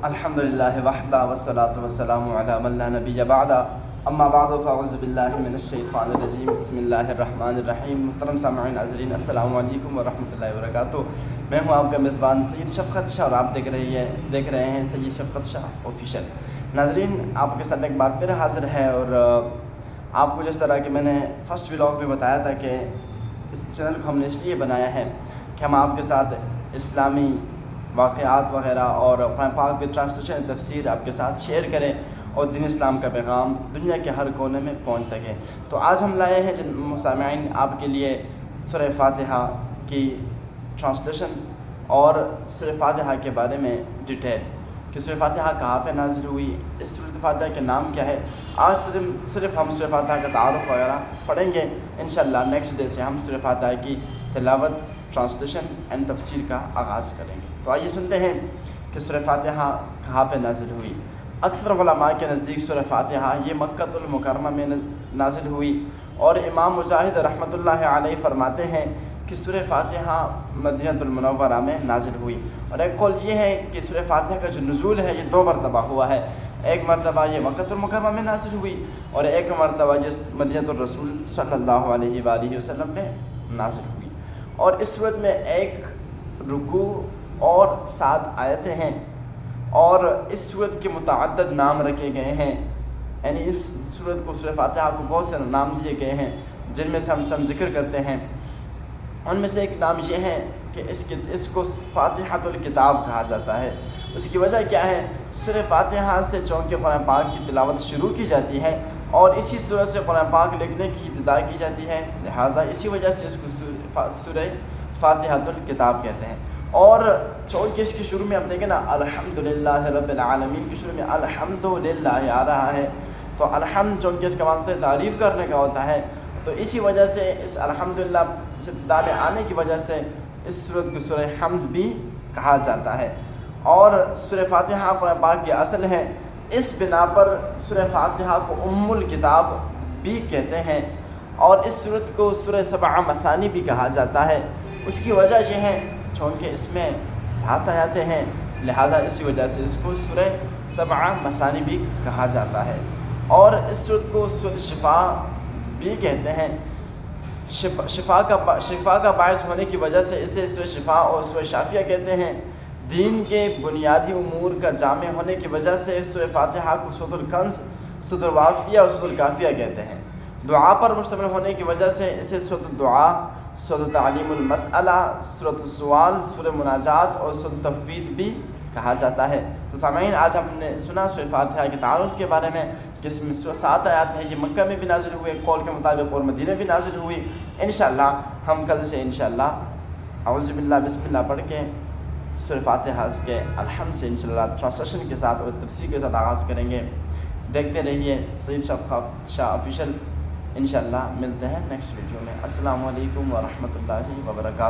الحمدللہ وحدہ والصلاۃ والسلام علی من لا نبی بعدہ اما بعد فاعوذ باللہ من الشیطان الرجیم بسم اللہ الرحمن الرحیم۔ محترم سامعین ناظرین السلام علیکم ورحمۃ اللہ وبرکاتہ۔ میں ہوں آپ کا میزبان سید شفقت شاہ اور آپ دیکھ رہے ہیں سید شفقت شاہ آفیشیل۔ ناظرین آپ کے ساتھ ایک بار پھر حاضر ہے، اور آپ کو جس طرح کہ میں نے فرسٹ ولاگ میں بتایا تھا کہ اس چینل کو ہم نے اس لیے بنایا ہے کہ ہم آپ کے ساتھ اسلامی واقعات وغیرہ اور قرآن پاک کی ٹرانسلیشن تفسیر آپ کے ساتھ شیئر کریں اور دین اسلام کا پیغام دنیا کے ہر کونے میں پہنچ سکے۔ تو آج ہم لائے ہیں سامعین آپ کے لیے سورہ فاتحہ کی ٹرانسلیشن اور سورہ فاتحہ کے بارے میں ڈیٹیل کہ سورہ فاتحہ کہاں پہ نازل ہوئی، اس سورہ فاتحہ کے نام کیا ہے۔ آج صرف ہم سورہ فاتحہ کا تعارف وغیرہ پڑھیں گے، انشاءاللہ نیکسٹ ڈے سے ہم سورہ فاتحہ کی تلاوت، ٹرانسلیشن اینڈ تفسیر کا آغاز کریں گے۔ تو آئیے سنتے ہیں کہ سورہ فاتحہ کہاں پہ نازل ہوئی۔ اکثر علماء کے نزدیک سورہ فاتحہ یہ مکۃ المکرمہ میں نازل ہوئی، اور امام مجاہد رحمۃ اللہ علیہ فرماتے ہیں کہ سورہ فاتحہ مدینہ المنورہ میں نازل ہوئی۔ اور ایک قول یہ ہے کہ سورہ فاتحہ کا جو نزول ہے یہ 2 مرتبہ ہوا ہے، ایک مرتبہ یہ مکۃ المکرمہ میں نازل ہوئی اور ایک مرتبہ یہ مدینہ الرسول صلی اللہ علیہ وآلہ وسلم میں نازل ہوئی۔ اور اس صورت میں ایک رکوع اور 7 آیتیں ہیں، اور اس صورت کے متعدد نام رکھے گئے ہیں، یعنی اس صورت کو سورہ فاتحہ کو بہت سے نام دیے گئے ہیں جن میں سے ہم چند ذکر کرتے ہیں۔ ان میں سے ایک نام یہ ہے کہ اس کو فاتحۃ الکتاب کہا جاتا ہے۔ اس کی وجہ کیا ہے؟ سورہ فاتحہ سے چونکہ قرآن پاک کی تلاوت شروع کی جاتی ہے اور اسی صورت سے قرآن پاک لکھنے کی ابتدا کی جاتی ہے، لہٰذا اسی وجہ سے اس کو سورہ فاتحۃ الکتاب کہتے ہیں۔ اور چونکہ اس کے شروع میں آپ دیکھیں نا الحمدللہ رب العالمین کے شروع میں الحمدللہ آ رہا ہے، تو الحمد چونکہ اس کا مطلب تعریف کرنے کا ہوتا ہے، تو اسی وجہ سے اس الحمدللہ سے ابتدا میں آنے کی وجہ سے اس سورت کو سورہ حمد بھی کہا جاتا ہے۔ اور سورہ فاتحہ قرآن پاک کی اصل ہے، اس بنا پر سورہ فاتحہ کو ام الکتاب بھی کہتے ہیں، اور اس سورت کو سورہ 7 مثانی بھی کہا جاتا ہے۔ اس کی وجہ یہ ہے چونکہ اس میں 7 آیاتیں ہیں، لہذا اسی وجہ سے اس کو سورہ 7 مثانی بھی کہا جاتا ہے۔ اور اس سورت کو سورۃ شفا بھی کہتے ہیں، شفا کا باعث ہونے کی وجہ سے اسے سورۃ شفا اور سورۃ شافیہ کہتے ہیں۔ دین کے بنیادی امور کا جامع ہونے کی وجہ سے سورہ فاتحہ کو سورۃ الکنز، سورۃ الوافیہ اور سورۃ الکافیہ کہتے ہیں۔ دعا پر مشتمل ہونے کی وجہ سے اسے سورۃ الدعاء، سورۃ تعلیم المسئلہ، سورۃ السؤال، سورۃ مناجات اور سورۃ تفویض بھی کہا جاتا ہے۔ تو سامعین آج ہم نے سنا سورہ فاتحہ کے تعارف کے بارے میں، جس میں 7 آیات ہیں، یہ مکہ میں بھی نازل ہوئے قول کے مطابق اور مدینہ بھی نازل ہوئی۔ انشاءاللہ ہم کل سے انشاءاللہ اعوذ باللہ بسم اللہ پڑھ کے سورہ فاتحہ کے الحمد سے انشاءاللہ ٹرانسلیشن کے ساتھ اور تفسیر کے ساتھ آغاز کریں گے۔ دیکھتے رہیے سید شفقت شاہ آفیشیل۔ انشاءاللہ ملتے ہیں نیکسٹ ویڈیو میں۔ السلام علیکم ورحمۃ اللہ وبرکاتہ۔